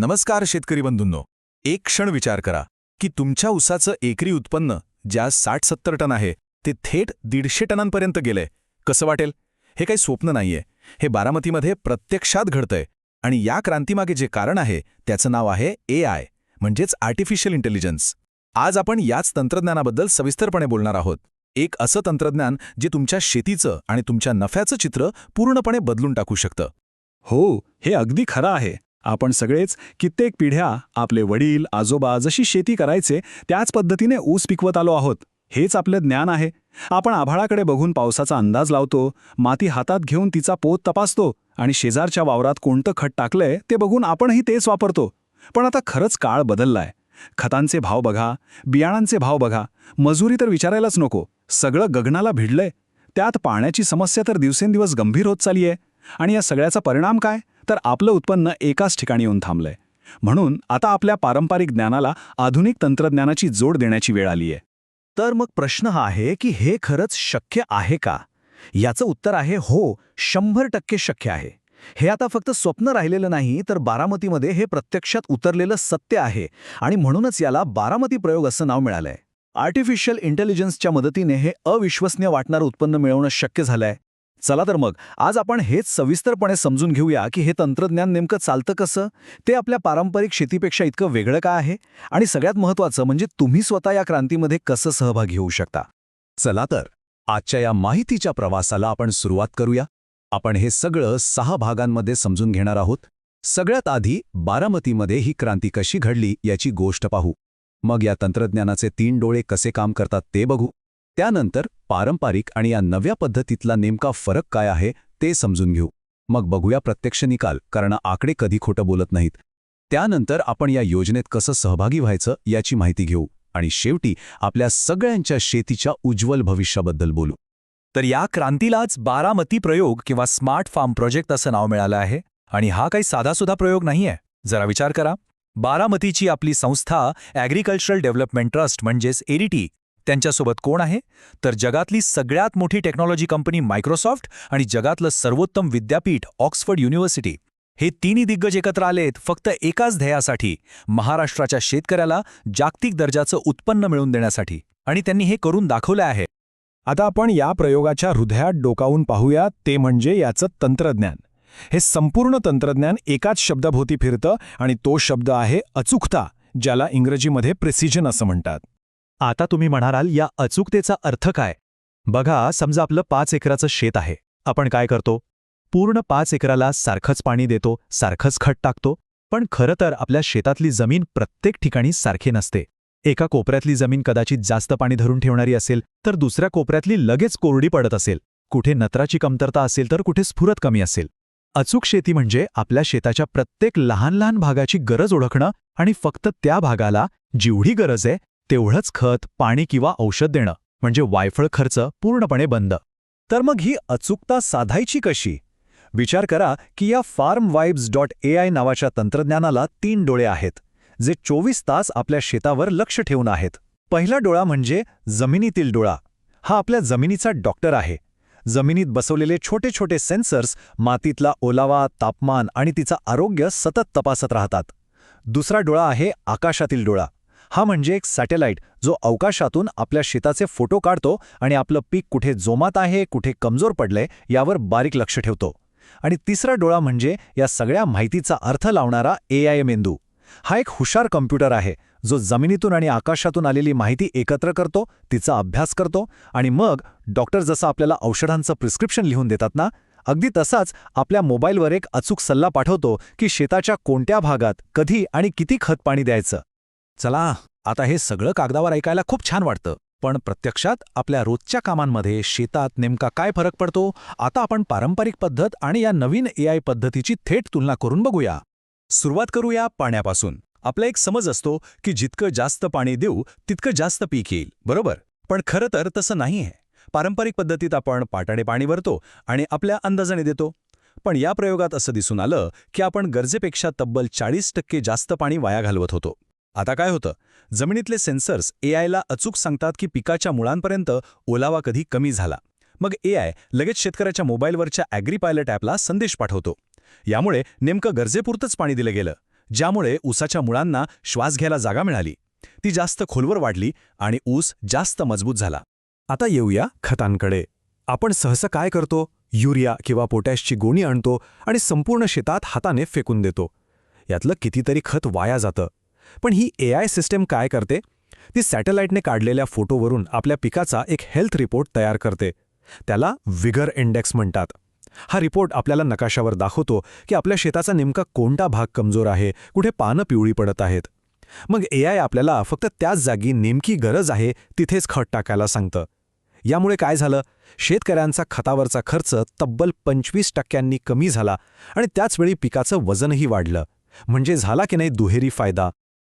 नमस्कार शेतकरी बंधूंनो. एक क्षण विचार करा की तुमच्या ऊसाचं एकरी उत्पन्न ज्या 60-70 टन आहे ते थेट 150 टनांपर्यंत गेलंय. कसं वाटेल? हे काही स्वप्न नाहीये. हे बारामतीमध्ये प्रत्यक्षात घडतंय. आणि या क्रांतीमागे जे कारण आहे त्याचं नाव आहे AI, म्हणजेच आर्टिफिशियल इंटेलिजन्स. आज आपण याच तंत्रज्ञानाबद्दल सविस्तरपणे बोलणार आहोत. एक असं तंत्रज्ञान जे तुमच्या शेतीचं आणि तुमच्या नफ्याचं चित्र पूर्णपणे बदलून टाकू शकतं. हो, हे अगदी खरं आहे. आपण सगळेच कित्येक पिढ्या आपले वडील आजोबा जशी शेती करायचे त्याच पद्धतीने ऊस पिकवत आलो आहोत. हेच आपलं ज्ञान आहे. आपण आभाळाकडे बघून पावसाचा अंदाज लावतो, माती हातात घेऊन तिचा पोत तपासतो आणि शेजारच्या वावरात कोणतं खत टाकलंय ते बघून आपणही तेच वापरतो. पण आता खरंच काळ बदललाय. खतांचे भाव बघा, बियाणांचे भाव बघा, मजुरी तर विचारायलाच नको. सगळं गगनाला भिडलंय. त्यात पाण्याची समस्या तर दिवसेंदिवस गंभीर होत चालली आहे. आणि या सगळ्याचा परिणाम काय? तर आपलं उत्पन्न एकाच ठिकाणी येऊन थांबलंय. म्हणून आता आपल्या पारंपरिक ज्ञानाला आधुनिक तंत्रज्ञानाची जोड देण्याची वेळ आलीय. तर मग प्रश्न हा आहे की हे खरंच शक्य आहे का? याचं उत्तर आहे हो, 100% शक्य आहे. हे आता फक्त स्वप्न राहिलेलं नाही, तर बारामतीमध्ये हे प्रत्यक्षात उतरलेलं सत्य आहे. आणि म्हणूनच याला बारामती प्रयोग असं नाव मिळालंय. आर्टिफिशियल इंटेलिजन्सच्या मदतीने हे अविश्वसनीय वाटणारं उत्पन्न मिळवणं शक्य झालंय. चला तर मग आज आपण हेच सविस्तरपणे समजून घेऊया की हे तंत्रज्ञान नेमकं चालतं कसं, ते आपल्या पारंपरिक शेतीपेक्षा इतकं वेगळं का आहे, आणि सगळ्यात महत्त्वाचं म्हणजे तुम्ही स्वतः या क्रांतीमध्ये कसं सहभागी होऊ शकता. चला तर आजच्या या माहितीच्या प्रवासाला आपण सुरुवात करूया. आपण हे सगळं 6 भागांमध्ये समजून घेणार आहोत. सगळ्यात आधी बारामतीमध्ये ही क्रांती कशी घडली याची गोष्ट पाहू. मग या तंत्रज्ञानाचे 3 डोळे कसे काम करतात ते बघू. त्यानंतर पारंपरिक आणि या नव्या पद्धतीतला नेमका फरक काय आहे ते समजून घेऊ. मग बघूया प्रत्यक्ष निकाल, कारण आकडे कधी खोटं बोलत नाहीत. त्यानंतर आपण या योजनेत कसं सहभागी व्हायचं याची माहिती घेऊ. आणि शेवटी आपल्या सगळ्यांच्या शेतीच्या उज्ज्वल भविष्याबद्दल बोलू. तर या क्रांतीलाच बारामती प्रयोग किंवा स्मार्ट फार्म प्रोजेक्ट असं नाव मिळालं आहे. आणि हा काही साधासुद्धा प्रयोग नाहीये. जरा विचार करा. बारामतीची आपली संस्था ॲग्रिकल्चरल डेव्हलपमेंट ट्रस्ट म्हणजेच ADT, त्यांच्यासोबत कोण आहे? तर जगातली सगळ्यात मोठी टेक्नॉलॉजी कंपनी मायक्रोसॉफ्ट आणि जगातलं सर्वोत्तम विद्यापीठ ऑक्सफर्ड युनिव्हर्सिटी. हे तिन्ही दिग्गज एकत्र आलेत फक्त एकाच ध्येयासाठी, महाराष्ट्राच्या शेतकऱ्याला जागतिक दर्जाचं उत्पन्न मिळवून देण्यासाठी. आणि त्यांनी हे करून दाखवलं आहे. आता आपण या प्रयोगाच्या हृदयात डोकावून पाहूया, ते म्हणजे याचं तंत्रज्ञान. हे संपूर्ण तंत्रज्ञान एकाच शब्दाभोवती फिरतं आणि तो शब्द आहे अचूकता, ज्याला इंग्रजीमध्ये प्रिसिजन असं म्हणतात. आता तुम्ही म्हणाल, या अचूकतेचा अर्थ काय? बघा, समजा आपलं 5 एकराचं शेत आहे. आपण काय करतो? पूर्ण 5 एकराला सारखंच पाणी देतो, सारखंच खत टाकतो. पण खरं तर आपल्या शेतातली जमीन प्रत्येक ठिकाणी सारखी नसते. एका कोपऱ्यातली जमीन कदाचित जास्त पाणी धरून ठेवणारी असेल, तर दुसऱ्या कोपऱ्यातली लगेच कोरडी पडत असेल. कुठे नत्राची कमतरता असेल तर कुठे स्फुरत कमी असेल. अचूक शेती म्हणजे आपल्या शेताच्या प्रत्येक लहान लहान भागाची गरज ओळखणं आणि फक्त त्या भागाला जेवढी गरज आहे तेवढंच खत, पाणी किंवा औषध देणं. म्हणजे वायफळ खर्च पूर्णपणे बंद. तर मग ही अचूकता साधायची कशी? विचार करा की या farmvibes.ai नावाच्या तंत्रज्ञानाला 3 डोळे आहेत, जे 24 तास आपल्या शेतावर लक्ष ठेवून आहेत. पहिला डोळा म्हणजे जमिनीतील डोळा. हा आपल्या जमिनीचा डॉक्टर आहे. जमिनीत बसवलेले छोटे छोटे सेन्सर्स मातीतला ओलावा, तापमान आणि तिचं आरोग्य सतत तपासत राहतात. दुसरा डोळा आहे आकाशातील डोळा. हा म्हणजे एक सॅटेलाइट, जो अवकाशातून आपल्या शेताचे फोटो काढतो आणि आपलं पीक कुठे जोमात आहे, कुठे कमजोर पडलंय यावर बारीक लक्ष ठेवतो. आणि तिसरा डोळा म्हणजे या सगळ्या माहितीचा अर्थ लावणारा AI मेंदू. हा एक हुशार कॉम्प्युटर आहे, जो जमिनीतून आणि आकाशातून आलेली माहिती एकत्र करतो, तिचा अभ्यास करतो आणि मग डॉक्टर जसं आपल्याला औषधांचं प्रिस्क्रिप्शन लिहून देतात ना, अगदी तसाच आपल्या मोबाईलवर एक अचूक सल्ला पाठवतो की शेताच्या कोणत्या भागात, कधी आणि किती खत पाणी द्यायचं. चला, आता हे सगळं कागदावर ऐकायला खूप छान वाटतं, पण प्रत्यक्षात आपल्या रोजच्या कामांमध्ये शेतात नेमका काय फरक पडतो? आता आपण पारंपरिक पद्धत आणि या नवीन AI पद्धतीची थेट तुलना करून बघूया. सुरुवात करूया पाण्यापासून. आपला एक समज असतो की जितकं जास्त पाणी देऊ तितकं जास्त पीक येईल, बरोबर? पण खरं तर तसं नाही आहे. पारंपरिक पद्धतीत आपण पाटाने पाणी भरतो आणि आपल्या अंदाजाने देतो. पण या प्रयोगात असं दिसून आलं की आपण गरजेपेक्षा तब्बल 40% जास्त पाणी वाया घालवत होतो. आता काय होतं? जमिनीतले सेन्सर्स AIला अचूक सांगतात की पिकाच्या मुळांपर्यंत ओलावा कधी कमी झाला. मग AI लगेच शेतकऱ्याच्या मोबाईलवरच्या ॲग्रीपायलट ॲपला संदेश पाठवतो. यामुळे नेमकं गरजेपुरतंच पाणी दिलं गेलं. ज्यामुळे ऊसाच्या मुळांना श्वास घ्यायला जागा मिळाली. ती जास्त खोलवर वाढली आणि ऊस जास्त मजबूत झाला. आता येऊया खतांकडे. आपण सहसा काय करतो? युरिया किंवा पोटॅशची गोणी आणतो आणि संपूर्ण शेतात हाताने फेकून देतो. यातलं कितीतरी खत वाया जातं. पण ही AI सिस्टम काय करते? ती सॅटेलाइटने काढलेल्या फोटोवरून आपल्या पिकाचा एक हेल्थ रिपोर्ट तयार करते. त्याला विगर इंडेक्स म्हणतात. हा रिपोर्ट आपल्याला नकाशावर दाखवतो की आपल्या शेताचा नेमका कोणता भाग कमजोर आहे, कुठे पानं पिवळी पडत आहेत. मग AI आपल्याला फक्त त्याच जागी नेमकी गरज आहे तिथेच खत टाकायला सांगतं. यामुळे काय झालं? शेतकऱ्यांचा खतावरचा खर्च तब्बल 25% कमी झाला आणि त्याचवेळी पिकाचं वजनही वाढलं. म्हणजे झाला की नाही दुहेरी फायदा.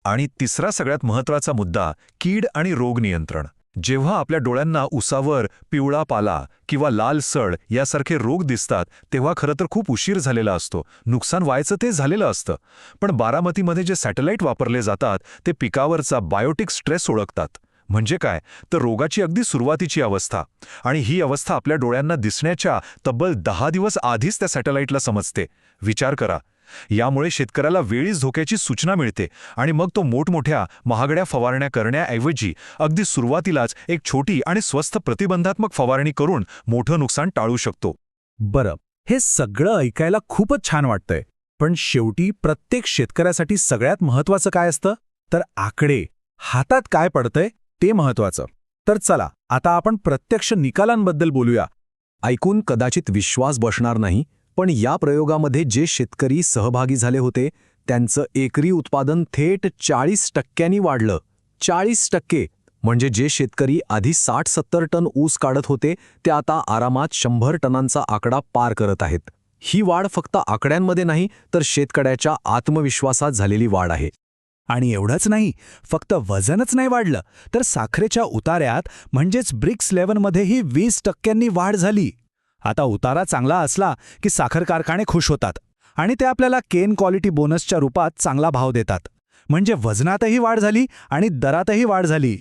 आणि तिसरा सगळ्यात महत्त्वाचा मुद्दा, कीड आणि रोग नियंत्रण. जेव्हा आपल्या डोळ्यांना उसावर पिवळा पाला किंवा लाल सड यासारखे रोग दिसतात तेव्हा खरं तर खूप उशीर झालेला असतो. नुकसान व्हायचं ते झालेलं असतं. पण बारामतीमध्ये जे सॅटेलाइट वापरले जातात ते पिकावरचा बायोटिक स्ट्रेस ओळखतात. म्हणजे काय? तर रोगाची अगदी सुरुवातीची अवस्था. आणि ही अवस्था आपल्या डोळ्यांना दिसण्याच्या तब्बल 10 दिवस आधीच त्या सॅटेलाइटला समजते. विचार करा. यामुळे शेतकऱ्याला वेळीच धोक्याची सूचना मिळते आणि मग तो मोठमोठ्या महागड्या फवारण्या करण्याऐवजी अगदी सुरुवातीलाच एक छोटी आणि स्वस्त प्रतिबंधात्मक फवारणी करून मोठं नुकसान टाळू शकतो. बरं, हे सगळं ऐकायला खूपच छान वाटतंय. पण शेवटी प्रत्येक शेतकऱ्यासाठी सगळ्यात महत्त्वाचं काय असतं? तर आकडे. हातात काय पडतंय ते महत्त्वाचं. तर चला आता आपण प्रत्यक्ष निकालांबद्दल बोलूया. ऐकून कदाचित विश्वास बसणार नाही, पण या प्रयोगामध्ये जे शेतकरी सहभागी झाले होते त्यांचं एकरी उत्पादन थेट 40% वाढलं. 40%. म्हणजे जे शेतकरी आधी 60-70 टन ऊस काढत होते ते आता आरामात 100 टनांचा आकडा पार करत आहेत. ही वाढ फक्त आकड्यांमध्ये नाही तर शेतकऱ्याच्या आत्मविश्वासात झालेली वाढ आहे. आणि एवढंच नाही, फक्त वजनच नाही वाढलं तर साखरेच्या उतार्यात म्हणजेच ब्रिक्स लेव्हलमध्येही 20% वाढ झाली. आता उतारा चांगला असला की साखर कारखाने खुश होतात आणि ते आपल्याला केन क्वालिटी बोनसच्या रूपात चांगला भाव देतात. म्हणजे वजनातही वाढ झाली आणि दरातही वाढ झाली.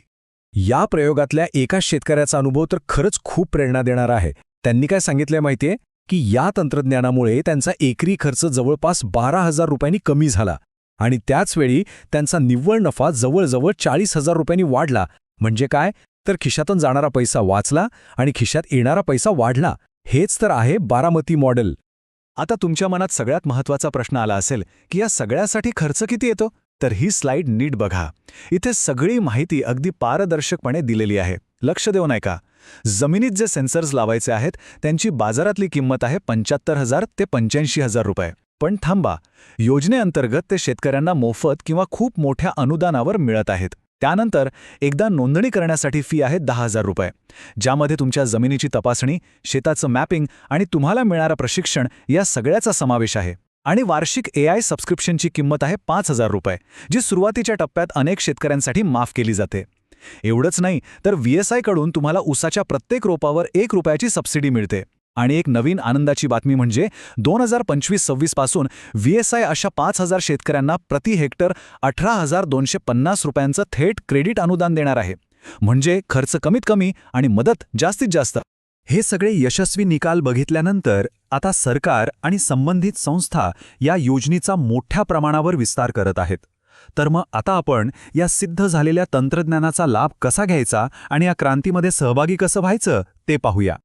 या प्रयोगातल्या एका शेतकऱ्याचा अनुभव तर खरंच खूप प्रेरणा देणारा आहे. त्यांनी काय सांगितलंय माहितीये की या तंत्रज्ञानामुळे त्यांचा एकरी खर्च जवळपास 12,000 रुपयांनी कमी झाला आणि त्याचवेळी त्यांचा निव्वळ नफा जवळजवळ 40,000 रुपयांनी वाढला. म्हणजे काय? तर खिशातून जाणारा पैसा वाचला आणि खिशात येणारा पैसा वाढला. हेच तर आहे बारामती मॉडेल. आता तुमच्या मनात सगळ्यात महत्त्वाचा प्रश्न आला असेल की या सगळ्यासाठी खर्च किती येतो? तर ही स्लाइड नीट बघा. इथे सगळी माहिती अगदी पारदर्शकपणे दिलेली आहे. लक्ष देऊन ऐका. जमिनीत जे सेन्सर्स लावायचे आहेत त्यांची बाजारातली किंमत आहे 75,000 ते 85,000 रुपये. पण थांबा, योजनेअंतर्गत ते शेतकऱ्यांना मोफत किंवा खूप मोठ्या अनुदानावर मिळत आहेत. त्यानंतर एकदा नोंदणी करण्यासाठी फी आहे 10,000 रुपये, ज्यामध्ये तुमच्या जमिनीची तपासणी, शेताचं मॅपिंग आणि तुम्हाला मिळणारं प्रशिक्षण या सगळ्याचा समावेश आहे. आणि वार्षिक AI सबस्क्रिप्शनची किंमत आहे 5,000 रुपये, जी सुरुवातीच्या टप्प्यात अनेक शेतकऱ्यांसाठी माफ केली जाते. एवढंच नाही तर VSI कडून तुम्हाला ऊसाच्या प्रत्येक रोपावर 1 रुपयाची सबसिडी मिळते. आणि एक नवीन आनंदाची बातमी म्हणजे 2025-26 पासून VSI अशा 5,000 शेतकऱ्यांना प्रति हेक्टर 18,250 रुपयांचं थेट क्रेडिट अनुदान देणार आहे. म्हणजे खर्च कमीत कमी आणि मदत जास्तीत जास्त. हे सगळे यशस्वी निकाल बघितल्यानंतर आता सरकार आणि संबंधित संस्था या योजनेचा मोठ्या प्रमाणावर विस्तार करत आहेत. तर मग आता आपण या सिद्ध झालेल्या तंत्रज्ञानाचा लाभ कसा घ्यायचा आणि या क्रांतीमध्ये सहभागी कसं व्हायचं ते पाहूया.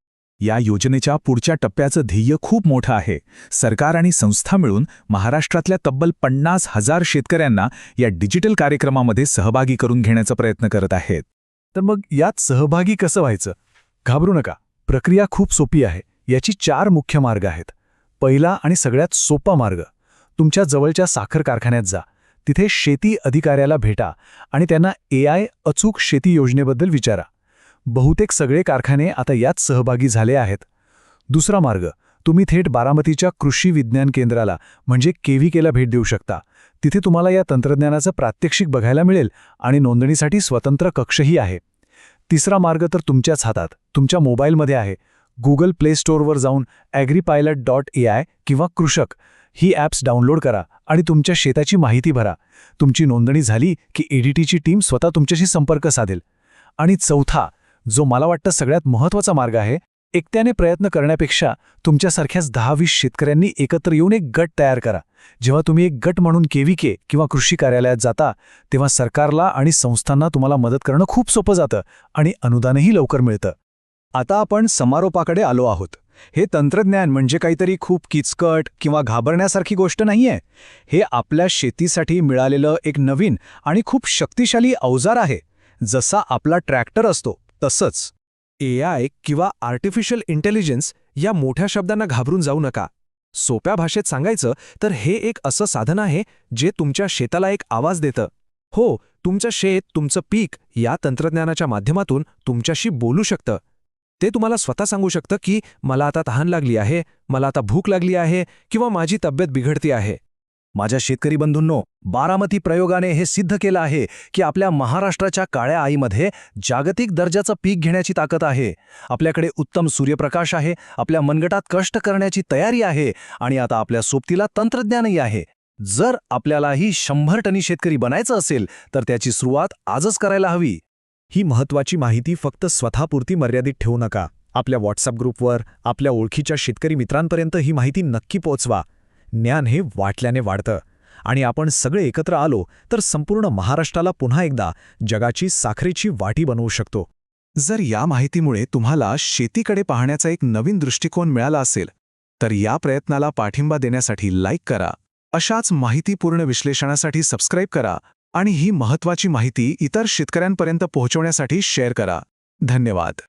या योजनेच्या पुढच्या टप्प्याचं ध्येय खूप मोठं आहे. सरकार आणि संस्था मिळून महाराष्ट्रातल्या तब्बल 50,000 शेतकऱ्यांना या डिजिटल कार्यक्रमामध्ये सहभागी करून घेण्याचा प्रयत्न करत आहेत. तर मग यात सहभागी कसं व्हायचं? घाबरू नका, प्रक्रिया खूप सोपी आहे. याची 4 मुख्य मार्ग आहेत. पहिला आणि सगळ्यात सोपा मार्ग, तुमच्या जवळच्या साखर कारखान्यात जा. तिथे शेती अधिकाऱ्याला भेटा आणि त्यांना AI अचूक शेती योजनेबद्दल विचारा. बहुतेक सगळे कारखाने आता यात सहभागी झाले आहेत. दुसरा मार्ग, तुम्ही थेट बारामतीच्या कृषी विज्ञान केंद्राला म्हणजे KVKला भेट देऊ शकता. तिथे तुम्हाला या तंत्रज्ञानाचं प्रात्यक्षिक बघायला मिळेल आणि नोंदणीसाठी स्वतंत्र कक्षही आहे. तिसरा मार्ग तर तुमच्याच हातात, तुमच्या मोबाईलमध्ये आहे. Google Play Storeवर जाऊन agripilot.ai किंवा कृषक ही ॲप्स डाउनलोड करा आणि तुमच्या शेताची माहिती भरा. तुमची नोंदणी झाली की ADTची टीम स्वतः तुमच्याशी संपर्क साधेल. आणि चौथा, जो मला वाटतं सगळ्यात महत्त्वाचा मार्ग आहे, एकट्याने प्रयत्न करण्यापेक्षा तुमच्यासारख्याच 10-20 शेतकऱ्यांनी एकत्र येऊन एक गट तयार करा. जेव्हा तुम्ही एक गट म्हणून केव्हीके किंवा कृषी कार्यालयात जाता तेव्हा सरकारला आणि संस्थांना तुम्हाला मदत करणं खूप सोपं जातं आणि अनुदानही लवकर मिळतं. आता आपण समारोपाकडे आलो आहोत. हे तंत्रज्ञान म्हणजे काहीतरी खूप किचकट किंवा घाबरण्यासारखी गोष्ट नाहीये. हे आपल्या शेतीसाठी मिळालेलं एक नवीन आणि खूप शक्तिशाली अवजार आहे. जसा आपला ट्रॅक्टर असतो तसंच. AI किंवा आर्टिफिशियल इंटेलिजन्स या मोठ्या शब्दांना घाबरून जाऊ नका. सोप्या भाषेत सांगायचं तर हे एक असं साधन आहे जे तुमच्या शेताला एक आवाज देतं. हो, तुमचं शेत, तुमचं पीक या तंत्रज्ञानाच्या माध्यमातून तुमच्याशी बोलू शकतं. ते तुम्हाला स्वतः सांगू शकतं की मला आता तहान लागली आहे, मला आता भूक लागली आहे किंवा माझी तब्येत बिघडती आहे. माझ्या शेतकरी बंधूंनो, बारामती प्रयोगाने हे सिद्ध केलं आहे की आपल्या महाराष्ट्राच्या काळ्या आईमध्ये जागतिक दर्जाचं पीक घेण्याची ताकद आहे. आपल्याकडे उत्तम सूर्यप्रकाश आहे, आपल्या मनगटात कष्ट करण्याची तयारी आहे आणि आता आपल्या सोबतीला तंत्रज्ञानही आहे. जर आपल्यालाही 100 टनी शेतकरी बनायचं असेल तर त्याची सुरुवात आजच करायला हवी. ही महत्त्वाची माहिती फक्त स्वतःपुरती मर्यादित ठेवू नका. आपल्या व्हॉट्सअप ग्रुपवर आपल्या ओळखीच्या शेतकरी मित्रांपर्यंत ही माहिती नक्की पोहोचवा. ज्ञान हे वाटल्याने वाढतं आणि आपण सगळे एकत्र आलो तर संपूर्ण महाराष्ट्राला पुन्हा एकदा जगाची साखरेची वाटी बनवू शकतो. जर या माहितीमुळे तुम्हाला शेतीकडे पाहण्याचा एक नवीन दृष्टिकोन मिळाला असेल तर या प्रयत्नाला पाठिंबा देण्यासाठी लाईक करा, अशाच माहितीपूर्ण विश्लेषणासाठी सबस्क्राईब करा आणि ही महत्त्वाची माहिती इतर शेतकऱ्यांपर्यंत पोहोचवण्यासाठी शेअर करा. धन्यवाद.